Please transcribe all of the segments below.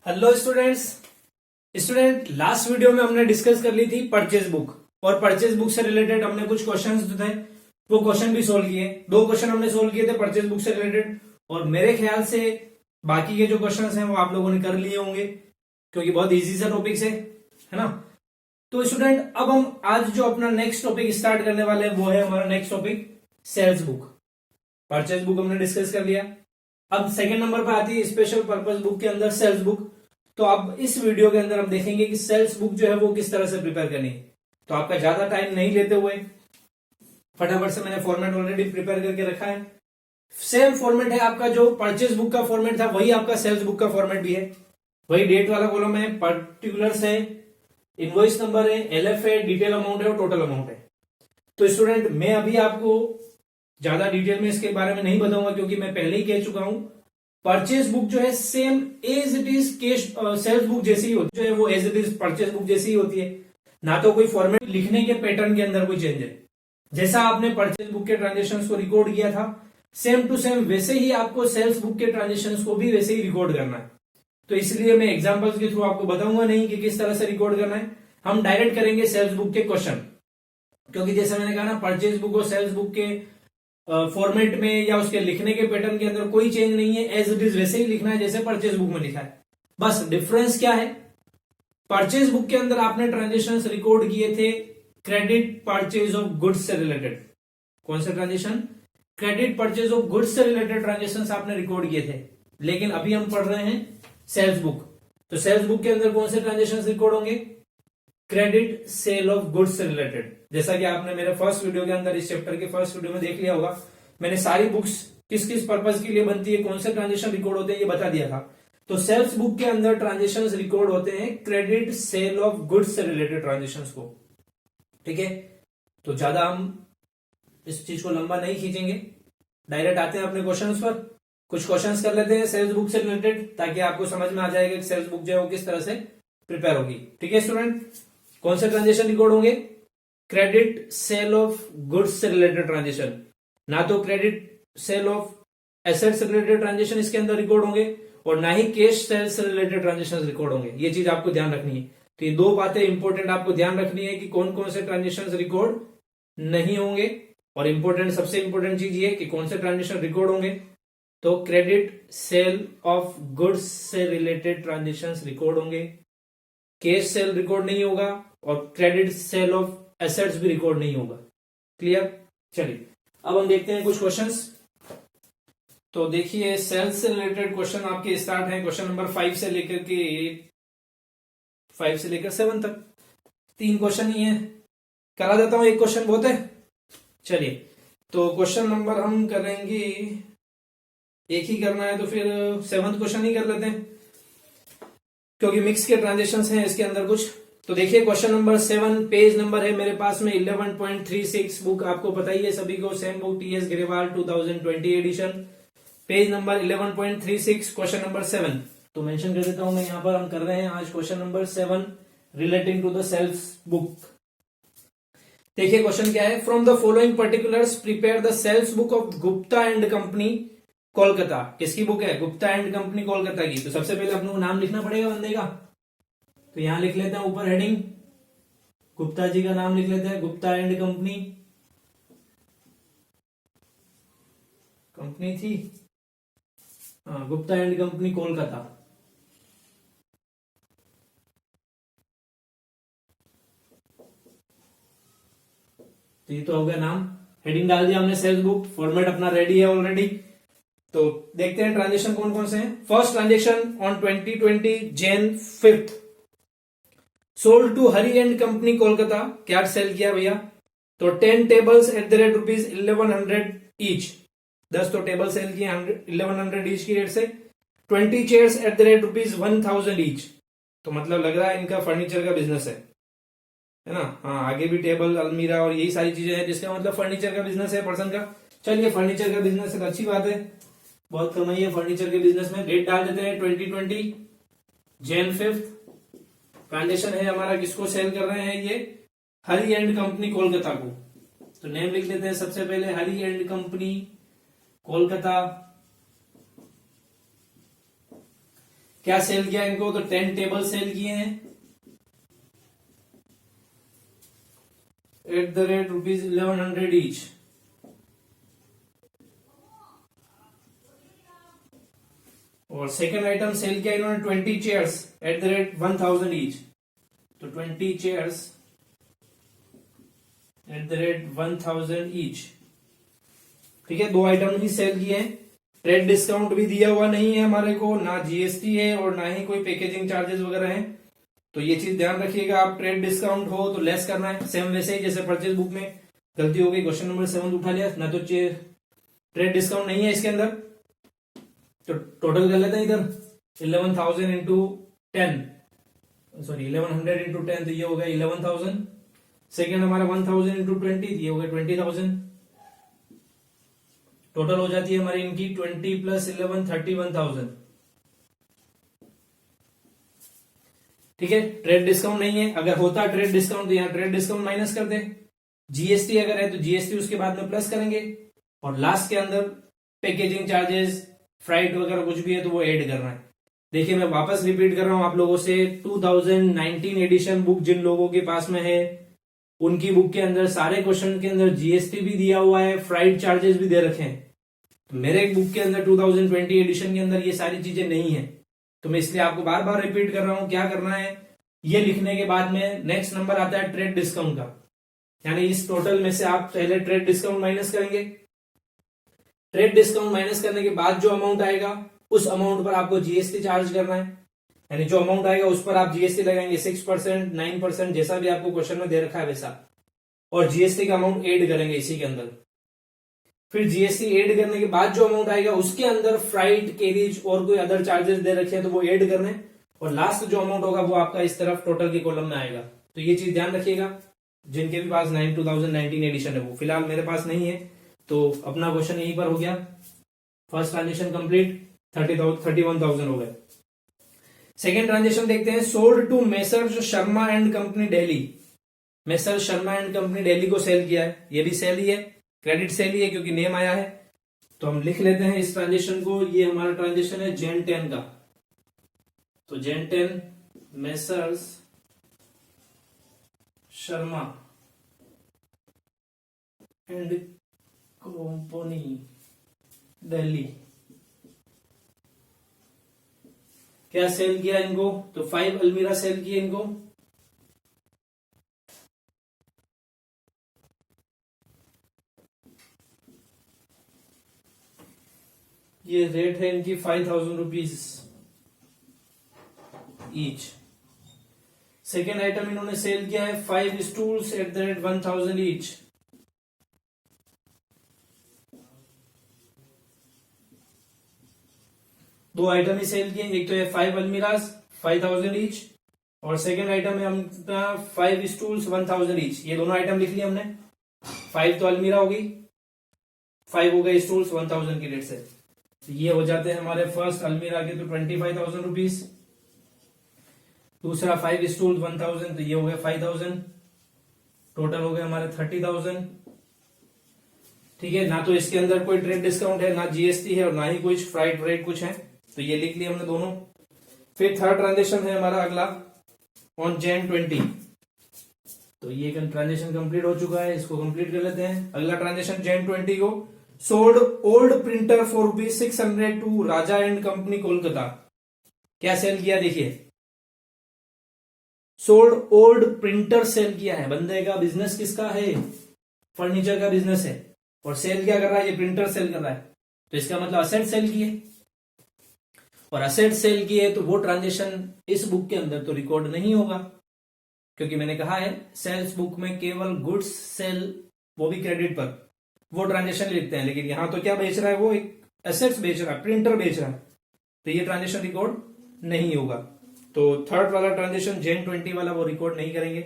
Hello student last video में हमने discuss कर ली थी परचेज बुक और परचेज बुक से रिलेटेड हमने कुछ क्वेश्चंस जो थे वो क्वेश्चन भी सोल्व किए। दो क्वेश्चन हमने सोल्व किए थे परचेज बुक से रिलेटेड और मेरे ख्याल से बाकी के जो क्वेश्चंस हैं वो आप लोगों ने कर लिए होंगे क्योंकि बहुत इजी सा टॉपिक है ना। तो स्टूडेंट अब हम आज जो अपना नेक्स्ट टॉपिक स्टार्ट करने वाले हैं वो है हमारा next topic sales book. Purchase book हमने डिस्कस कर लिया। अब सेकंड नंबर पर आती है स्पेशल पर्पस बुक के अंदर सेल्स बुक। तो अब इस वीडियो के अंदर हम देखेंगे कि सेल्स बुक जो है वो किस तरह से प्रिपेयर करनी है। तो आपका ज्यादा टाइम नहीं लेते हुए फटाफट से मैंने फॉर्मेट ऑलरेडी प्रिपेयर करके रखा है। सेम फॉर्मेट है आपका, जो परचेज बुक का फॉर्मेट था वही आपका सेल्स बुक का फॉर्मेट भी है। वही डेट वाला कॉलम है, पर्टिकुलर्स है, इनवॉइस नंबर है, एलएफ है, डिटेल अमाउंट है और टोटल अमाउंट है। तो स्टूडेंट मैं अभी आपको ज्यादा डिटेल में इसके बारे में नहीं बताऊंगा क्योंकि मैं पहले ही कह चुका हूं परचेज बुक जो है same as it is case sales book जैसी ही होती है, वो as it is purchase book जैसी ही होती है। ना तो कोई फॉर्मेट लिखने के पैटर्न के अंदर कोई चेंज है। जैसा आपने परचेज बुक के ट्रांजेक्शन्स को रिकॉर्ड किया था सेम टू सेम वैसे ही आपको सेल्स बुक के ट्रांजेक्शन्स को भी वैसे ही रिकॉर्ड करना है। तो इसलिए मैं एग्जांपल्स के थ्रू आपको बताऊंगा नहीं कि किस तरह से रिकॉर्ड करना है। हम डायरेक्ट करेंगे सेल्स बुक के क्वेश्चन, क्योंकि जैसे मैंने कहा ना परचेज बुक और सेल्स बुक के फॉर्मेट में या उसके लिखने के पैटर्न के अंदर कोई चेंज नहीं है। एज इट इज वैसे ही लिखना है जैसे परचेज बुक में लिखा है। बस डिफरेंस क्या है, परचेज बुक के अंदर आपने ट्रांजेक्शन्स रिकॉर्ड किए थे क्रेडिट परचेज ऑफ गुड्स से रिलेटेड। कौन से transaction? Credit purchase of goods से रिलेटेड ट्रांजेक्शन्स आपने रिकॉर्ड किए थे। लेकिन अभी हम पढ़ रहे हैं सेल्स बुक। तो सेल्स बुक के अंदर कौन से ट्रांजेक्शन्स रिकॉर्ड होंगे? क्रेडिट सेल ऑफ गुड्स से रिलेटेड। जैसा कि आपने मेरे फर्स्ट वीडियो के अंदर, इस चैप्टर के फर्स्ट वीडियो में देख लिया होगा, मैंने सारी बुक्स किस किस पर्पज के लिए बनती है, कौन से ट्रांजेक्शन रिकॉर्ड होते हैं, ये बता दिया था। तो सेल्स बुक के अंदर ट्रांजेक्शन रिकॉर्ड होते हैं क्रेडिट सेल ऑफ गुड्स से रिलेटेड ट्रांजेक्शन को। ठीक है, तो ज्यादा हम इस चीज को लंबा नहीं खींचेंगे, डायरेक्ट आते हैं अपने क्वेश्चन पर। कुछ क्वेश्चन कर लेते हैं सेल्स बुक से रिलेटेड ताकि आपको समझ में आ जाएगा कि सेल्स बुक जो है वो किस तरह से प्रिपेयर होगी। ठीक है स्टूडेंट, कौन से ट्रांजेक्शन रिकॉर्ड होंगे? क्रेडिट सेल ऑफ गुड्स से रिलेटेड ट्रांजेक्शन। ना तो क्रेडिट सेल ऑफ एसेट से रिलेटेड ट्रांजेक्शन इसके अंदर रिकॉर्ड होंगे और ना ही कैश सेल से रिलेटेड ट्रांजेक्शन रिकॉर्ड होंगे। ये चीज आपको ध्यान रखनी है। तो ये दो बातें इंपॉर्टेंट आपको ध्यान रखनी है कि कौन कौन से ट्रांजेक्शन रिकॉर्ड नहीं होंगे, और इंपॉर्टेंट सबसे इंपॉर्टेंट चीज ये कि कौन से ट्रांजेक्शन रिकॉर्ड होंगे। तो क्रेडिट सेल ऑफ गुड्स से रिलेटेड ट्रांजेक्शन रिकॉर्ड होंगे, कैश सेल रिकॉर्ड नहीं होगा और क्रेडिट सेल ऑफ एसेट्स भी रिकॉर्ड नहीं होगा। क्लियर? चलिए अब हम देखते हैं कुछ क्वेश्चंस। तो देखिए सेल्स से रिलेटेड क्वेश्चन आपके स्टार्ट हैं क्वेश्चन नंबर 5 से लेकर 7 तक। 3 क्वेश्चन ही है, करा देता हूं, एक क्वेश्चन बहुत है। चलिए तो क्वेश्चन नंबर हम करेंगे, एक ही करना है तो फिर 7th क्वेश्चन ही कर लेते हैं क्योंकि मिक्स के ट्रांजेक्शन्स हैं इसके अंदर कुछ। तो देखिए क्वेश्चन नंबर 7, पेज नंबर है मेरे पास में 11.36। बुक आपको पता ही है सभी को, same book TS Grewal 2020 edition, page number 11.36, question number 7। तो मेंशन कर देता हूं मैं यहां पर। हम कर रहे हैं आज question number 7 relating to the sales book. देखिए क्वेश्चन क्या है, from the following particulars prepare the sales book of Gupta and company Kolkata. किसकी बुक है? गुप्ता एंड कंपनी कोलकाता की। तो सबसे पहले अपने को नाम लिखना पड़ेगा बंदे का। तो यहां लिख लेते हैं ऊपर हेडिंग, गुप्ता जी का नाम लिख लेते हैं। गुप्ता एंड कंपनी, कंपनी थी हाँ, गुप्ता एंड कंपनी कोलकाता। तो ये तो हो गया नाम, हेडिंग डाल दिया हमने सेल्स बुक, फॉर्मेट अपना रेडी है ऑलरेडी। तो देखते हैं ट्रांजेक्शन कौन कौन से हैं। First transaction on 2020 Jan 5th, sold to Hari and company Kolkata. क्या सेल किया भैया? तो 10 tables at the rate ₹1100 each. 10 तो टेबल सेल किए 1100 ईच की रेट से। 20 chairs eight the rate ₹1000 each. तो मतलब लग रहा है इनका फर्नीचर का बिजनेस है ना। हाँ, आगे भी टेबल, अलमीरा और यही सारी चीजें हैं, जिसका मतलब फर्नीचर का बिजनेस है पर्सन का। चलिए फर्नीचर का बिजनेस है, अच्छी बात है, बहुत कमाई है फर्नीचर के बिजनेस में। डेट डाल देते हैं 2020 Jan 5th। ट्रांजेक्शन है हमारा, किसको सेल कर रहे हैं? ये हरी एंड कंपनी कोलकाता को। तो नेम लिख लेते हैं सबसे पहले, हरी एंड कंपनी कोलकाता। क्या सेल किया इनको, तो 10 टेबल सेल किए हैं एट द रेट ₹1100 ईच। और सेकंड आइटम सेल किया इन्होंने 20 chairs eight the rate 1000 each. तो 20 chairs eight the rate 1000 each. ठीक है, 2 आइटम ही सेल किए हैं। ट्रेड डिस्काउंट भी दिया हुआ नहीं है हमारे को, ना जीएसटी है और ना ही कोई पैकेजिंग चार्जेस वगैरह हैं। तो ये चीज ध्यान रखिएगा, आप ट्रेड डिस्काउंट हो तो लेस करना है। सेम वैसे ही जैसे परचेज बुक में गलती हो गई, क्वेश्चन नंबर 7 उठा लिया ना, तो ट्रेड डिस्काउंट नहीं है इसके अंदर, तो टोटल कर लेते हैं इधर 11,000 इंटू 10, सॉरी 1100 इंटू 10, तो ये हो गया 11,000। सेकेंड हमारा 1000 इंटू 20, ये हो गया 20,000। टोटल हो जाती है हमारी इनकी 20 प्लस 11 31,000। ठीक है, ट्रेड डिस्काउंट नहीं है। अगर होता ट्रेड डिस्काउंट तो यहाँ ट्रेड डिस्काउंट माइनस कर दे, जीएसटी अगर है तो जीएसटी उसके बाद में प्लस करेंगे, और लास्ट के अंदर पैकेजिंग चार्जेस फ्राइट वगैरह कुछ भी है तो वो ऐड करना है। देखिए मैं वापस रिपीट कर रहा हूं आप लोगों से, 2019 एडिशन बुक जिन लोगों के पास में है उनकी बुक के अंदर सारे क्वेश्चन के अंदर जीएसटी भी दिया हुआ है, फ्राइट चार्जेस भी दे रखे हैं। तो मेरे बुक के अंदर 2020 एडिशन के अंदर ये सारी चीजें नहीं है, तो मैं इसलिए आपको बार बार रिपीट कर रहा हूं। क्या करना है, ये लिखने के बाद में नेक्स्ट नंबर आता है ट्रेड डिस्काउंट का, यानी इस टोटल में से आप पहले ट्रेड डिस्काउंट माइनस करेंगे। ट्रेड डिस्काउंट माइनस करने के बाद जो अमाउंट आएगा उस अमाउंट पर आपको जीएसटी चार्ज करना है, यानी जो अमाउंट आएगा उस पर आप जीएसटी लगाएंगे 6%, 9%, जैसा भी आपको क्वेश्चन में दे रखा है वैसा, और जीएसटी का अमाउंट ऐड करेंगे इसी के अंदर। फिर जीएसटी ऐड करने के बाद जो अमाउंट आएगा उसके अंदर फ्राइट, कैरिज और कोई अदर चार्जेस दे रखे हैं तो वो ऐड करने, और लास्ट जो अमाउंट होगा वो आपका इस तरफ टोटल के कॉलम में आएगा। तो ये चीज ध्यान रखिएगा, जिनके भी पास 2019 एडिशन है वो, फिलहाल मेरे पास नहीं है तो अपना क्वेश्चन यहीं पर हो गया। फर्स्ट ट्रांजेक्शन कंप्लीट, 31,000 हो गए। सेकेंड ट्रांजेक्शन देखते हैं, sold to messrs Sharma and company Delhi. Messrs Sharma and company Delhi को सेल किया है, ये भी सेल ही है, क्रेडिट सेल ही है क्योंकि नेम आया है। तो हम लिख लेते हैं इस ट्रांजेक्शन को, ये हमारा ट्रांजेक्शन है Jan 10 का। तो Jan 10 messrs Sharma and company Delhi, क्या सेल किया इनको, तो 5 अलमीरा सेल किए इनको। ये रेट है इनकी 5,000 रुपीज ईच। सेकेंड आइटम इन्होंने सेल किया है 5 stools eight the rate 1,000 each. दो आइटम ही सेल किए, एक तो है 5 अलमीराज 5,000 ईच, और सेकेंड आइटम है अपना 5 स्टूल्स 1,000 ईच। ये दोनों आइटम लिख लिए हमने, 5 तो अलमीरा होगी, 5 हो गए स्टूल्स 1,000 की रेट से। तो ये हो जाते हैं हमारे फर्स्ट अलमीरा के तो 25,000 रुपीज, दूसरा 5 स्टूल 1,000 तो ये हो गया 5,000, टोटल हो गया हमारे 30,000। ठीक है, ना तो इसके अंदर कोई ट्रेड डिस्काउंट है, ना जीएसटी है और ना ही कुछ फ्राइट रेट कुछ है, तो ये लिख लिया हमने दोनों। फिर थर्ड ट्रांजेक्शन है हमारा अगला ऑन Jan 20, तो ये ट्रांजेक्शन कंप्लीट हो चुका है, इसको कंप्लीट कर लेते हैं। अगला ट्रांजेक्शन Jan 20 को, sold old printer for ₹600 to Raja and company Kolkata. क्या सेल किया देखिए, सोल्ड ओल्ड प्रिंटर सेल किया है। बंदे का बिजनेस किसका है, फर्नीचर का बिजनेस है, और सेल क्या कर रहा है, ये प्रिंटर सेल कर रहा है, तो इसका मतलब असेट सेल किए, और असेट सेल किए तो वो ट्रांजेक्शन इस बुक के अंदर तो रिकॉर्ड नहीं होगा, क्योंकि मैंने कहा है सेल्स बुक में केवल गुड्स सेल, वो भी क्रेडिट पर, वो ट्रांजेक्शन लिखते हैं। लेकिन यहां तो क्या बेच रहा है, वो एक एसेट्स बेच रहा है, प्रिंटर बेच रहा है, तो ये ट्रांजेक्शन रिकॉर्ड नहीं होगा। तो थर्ड वाला ट्रांजेक्शन Jan 20 वाला वो रिकॉर्ड नहीं करेंगे।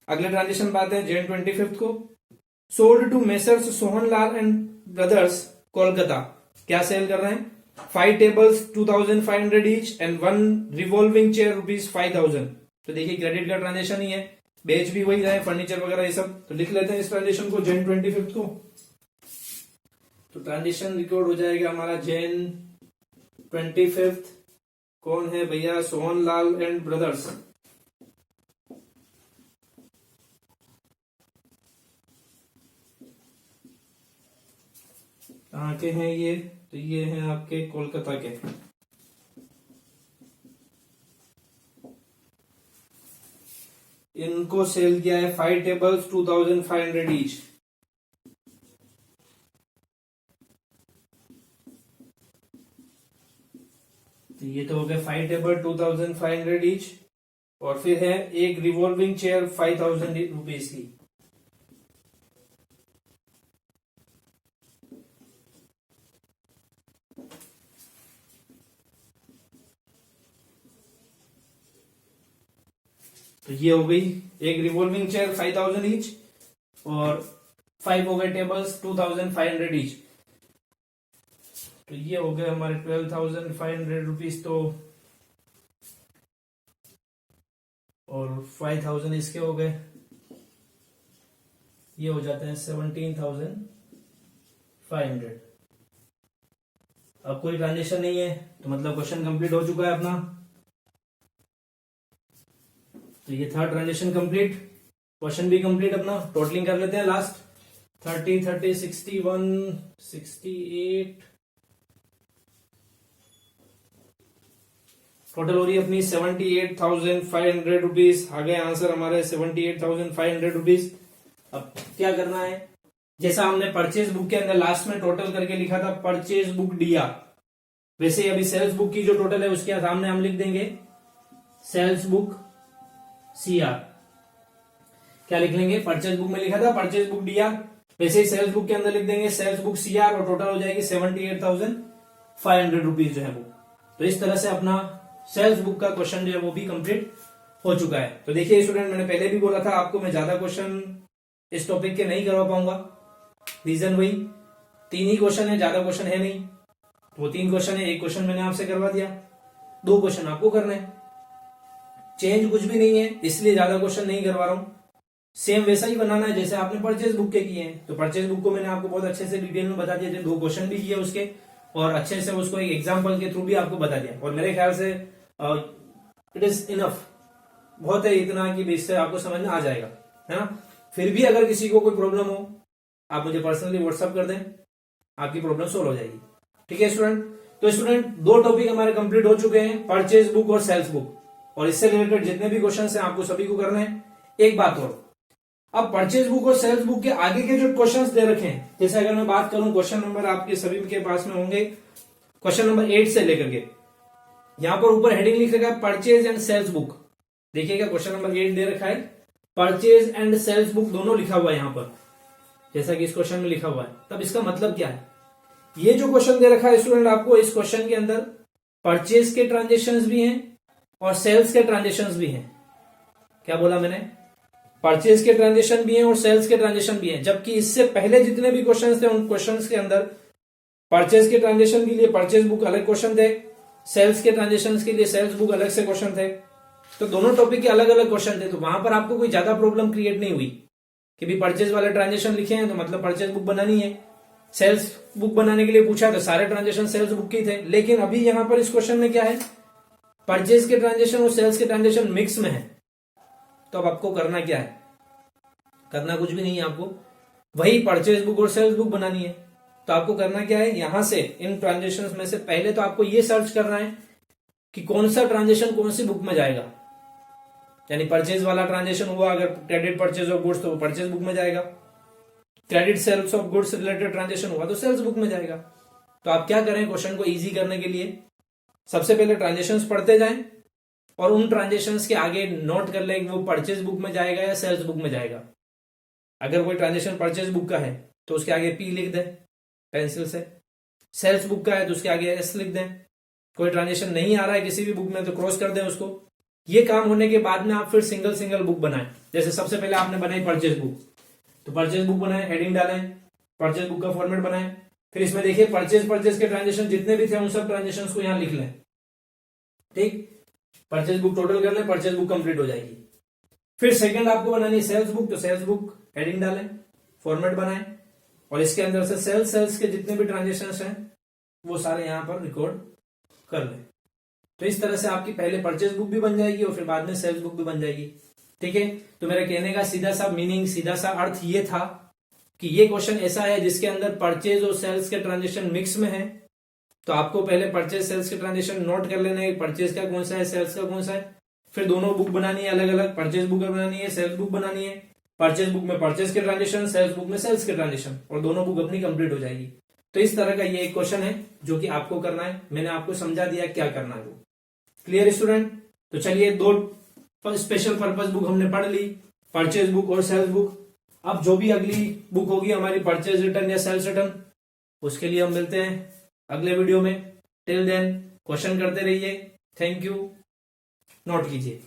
अगले ट्रांजेक्शन बात है Jan 25 को, sold to messrs Sohanlal and brothers Kolkata. क्या सेल कर रहे हैं, 5 tables 2,500 each and 1 revolving chair ₹5,000। तो देखिए क्रेडिट का ट्रांजेक्शन ही है, बेच भी वही रहे, फर्नीचर वगैरह ये सब। तो लिख लेते हैं इस ट्रांजेक्शन को Jan 25 को। तो ट्रांजेक्शन रिकॉर्ड हो जाएगा हमारा Jan 25 कौन है भैया? Sohan Lal and brothers. कहाँ के हैं ये? तो ये हैं आपके कोलकाता के। इनको सेल किया है 5 टेबल्स 2500 ईच। तो ये तो हो गया 5 टेबल 2500 ईच। और फिर है एक रिवॉल्विंग चेयर 5000 रुपीज की। तो ये हो गई एक रिवॉल्विंग चेयर 5000 ईच और 5 हो गए टेबल्स 2500 ईच। तो ये हो गए हमारे 12,500 रुपीज। तो और 5,000 इसके हो गए, ये हो जाते हैं 17,500। अब कोई ट्रांजेक्शन नहीं है तो मतलब क्वेश्चन कंप्लीट हो चुका है अपना। तो ये था ट्रांजेक्शन कंप्लीट, क्वेश्चन भी कंप्लीट अपना। टोटलिंग कर लेते हैं लास्ट। 30, 30, 61, 68 टोटल हो रही है अपनी 78,500 रुपीज। आ गए आंसर हमारे 78,500 रुपीज। अब क्या करना है, जैसा हमने परचेज बुक के अंदर लास्ट में टोटल करके लिखा था परचेज बुक डीआर, वैसे ही अभी सेल्स बुक की जो टोटल है उसके सामने हम लिख देंगे सेल्स बुक सीआर। क्या लिख लेंगे? परचेज बुक में लिखा था परचेज बुक डीआर, वैसे ही सेल्स बुक के अंदर लिख देंगे सेल्स बुक सीआर और टोटल हो जाएगी 78,500 रुपीज जो है वो। तो इस तरह से अपना सेल्स बुक का क्वेश्चन जो है वो भी कंप्लीट हो चुका है। तो देखिए स्टूडेंट, मैंने पहले भी बोला था आपको मैं ज्यादा क्वेश्चन इस टॉपिक के नहीं करवा पाऊंगा। रीजन वही 3 ही क्वेश्चन है, ज्यादा क्वेश्चन है नहीं। वो 3 क्वेश्चन है, एक क्वेश्चन मैंने आपसे करवा दिया, 2 क्वेश्चन आपको करने हैं। चेंज कुछ भी नहीं है, इसलिए ज्यादा क्वेश्चन नहीं करवा रहा हूं। सेम वैसा ही बनाना है जैसे आपने परचेज बुक के किए हैं। तो परचेज बुक को मैंने आपको बहुत अच्छे से डिटेल में बता दिया थे, 2 क्वेश्चन भी किए उसके और अच्छे से उसको एक एग्जाम्पल के थ्रू भी आपको बता दिया। और मेरे ख्याल से इट इज इनफ, बहुत है इतना कि इससे आपको समझ में आ जाएगा, है ना। फिर भी अगर किसी को कोई प्रॉब्लम हो आप मुझे पर्सनली व्हाट्सअप कर दें, आपकी प्रॉब्लम सोल्व हो जाएगी। ठीक है स्टूडेंट। तो स्टूडेंट 2 टॉपिक हमारे कंप्लीट हो चुके हैं, परचेज बुक और सेल्स बुक। और इससे रिलेटेड जितने भी क्वेश्चन हैं आपको सभी को करना है। एक बात और, अब परचेज बुक और सेल्स बुक के आगे के जो क्वेश्चंस दे रखे हैं, जैसे अगर मैं बात करूं क्वेश्चन नंबर आपके सभी के पास में होंगे क्वेश्चन नंबर 8 से लेकर के, यहां पर ऊपर हेडिंग लिख रखा है परचेज एंड सेल्स बुक। देखिएगा क्वेश्चन नंबर 8 दे रखा है परचेज एंड सेल्स बुक दोनों लिखा हुआ है यहां पर, जैसा कि इस क्वेश्चन में लिखा हुआ है। तब इसका मतलब क्या है? ये जो क्वेश्चन दे रखा है स्टूडेंट आपको, इस क्वेश्चन के अंदर परचेज के ट्रांजेक्शन्स भी हैं और सेल्स के ट्रांजेक्शन्स भी हैं। क्या बोला मैंने? परचेज के ट्रांजेक्शन भी हैं और सेल्स के ट्रांजेक्शन भी हैं। जबकि इससे पहले जितने भी क्वेश्चंस थे उन क्वेश्चंस के अंदर परचेज के ट्रांजेक्शन के लिए परचेज बुक अलग क्वेश्चन थे, सेल्स के ट्रांजेक्शन के लिए सेल्स बुक अलग से क्वेश्चन थे। तो दोनों टॉपिक के अलग अलग क्वेश्चन थे। तो वहां पर आपको कोई ज्यादा प्रॉब्लम क्रिएट नहीं हुई कि भी परचेज वाले ट्रांजेक्शन लिखे हैं तो मतलब परचेज बुक बनानी है। सेल्स बुक बनाने के लिए पूछा तो सारे ट्रांजेक्शन सेल्स बुक के थे। लेकिन अभी यहां पर इस क्वेश्चन में क्या है, परचेज के ट्रांजेक्शन और सेल्स के ट्रांजेक्शन मिक्स में है। तो अब आपको करना क्या है? करना कुछ भी नहीं है, आपको वही परचेज बुक और सेल्स बुक बनानी है। तो आपको करना क्या है, यहां से इन ट्रांजेक्शन्स में से पहले तो आपको ये सर्च करना है कि कौन सा ट्रांजेक्शन कौन सी बुक में जाएगा। यानी परचेज वाला ट्रांजेक्शन हुआ अगर क्रेडिट परचेज ऑफ गुड्स तो वो परचेज बुक में जाएगा, credit sales of goods related transaction हुआ तो सेल्स बुक में जाएगा। तो आप क्या करें, क्वेश्चन को इजी करने के लिए सबसे पहले ट्रांजेक्शन्स पढ़ते जाएं और उन ट्रांजेक्शन्स के आगे नोट कर लें कि वो परचेज बुक में जाएगा या सेल्स बुक में जाएगा। अगर कोई ट्रांजेक्शन परचेज बुक का है तो उसके आगे पी लिख दें पेंसिल से, सेल्स बुक का है तो उसके आगे एस लिख दें। कोई ट्रांजेक्शन नहीं आ रहा है किसी भी बुक में तो क्रॉस कर दें उसको। ये काम होने के बाद में आप फिर सिंगल सिंगल बुक बनाएं। जैसे सबसे पहले आपने बनाई परचेज बुक, तो परचेज बुक बनाए, हेडिंग डालें, परचेज बुक का फॉर्मेट बनाएं। फिर इसमें देखिए परचेज के ट्रांजेक्शन जितने भी थे उन सब ट्रांजेक्शन को यहां लिख लें। ठीक, परचेज बुक टोटल कर लें, परचेज बुक कंप्लीट हो जाएगी। फिर सेकंड आपको बनानी सेल्स बुक, तो सेल्स बुक हेडिंग डालें, फॉर्मेट बनाएं और इसके अंदर से सेल्स के जितने भी ट्रांजेक्शंस हैं वो सारे यहां पर रिकॉर्ड कर लें। तो इस तरह से आपकी पहले परचेज बुक भी बन जाएगी और फिर बाद में सेल्स बुक भी बन जाएगी। ठीक है, तो मेरा कहने का सीधा सा मीनिंग, सीधा सा अर्थ ये था कि ये क्वेश्चन ऐसा है जिसके अंदर परचेज और सेल्स के ट्रांजेक्शन मिक्स में है। तो आपको पहले परचेज सेल्स के ट्रांजेक्शन नोट कर लेने हैं, परचेज का कौन सा है, सेल्स का कौन सा है। फिर दोनों बुक बनानी है अलग अलग, परचेज बुक बनानी है, सेल्स बुक बनानी है। परचेज बुक में परचेज के ट्रांजेक्शन, सेल्स बुक में सेल्स के ट्रांजेक्शन, और दोनों बुक अपनी कंप्लीट हो जाएगी। तो इस तरह का ये एक क्वेश्चन है जो कि आपको करना है। मैंने आपको समझा दिया क्या करना है वो। Clear student? तो चलिए, दो स्पेशल पर्पस बुक हमने पढ़ ली, परचेज बुक और सेल्स बुक। अब जो भी अगली बुक होगी हमारी परचेज रिटर्न या सेल्स रिटर्न, उसके लिए हम मिलते हैं अगले वीडियो में। टिल देन क्वेश्चन करते रहिए। Thank you. नोट कीजिए।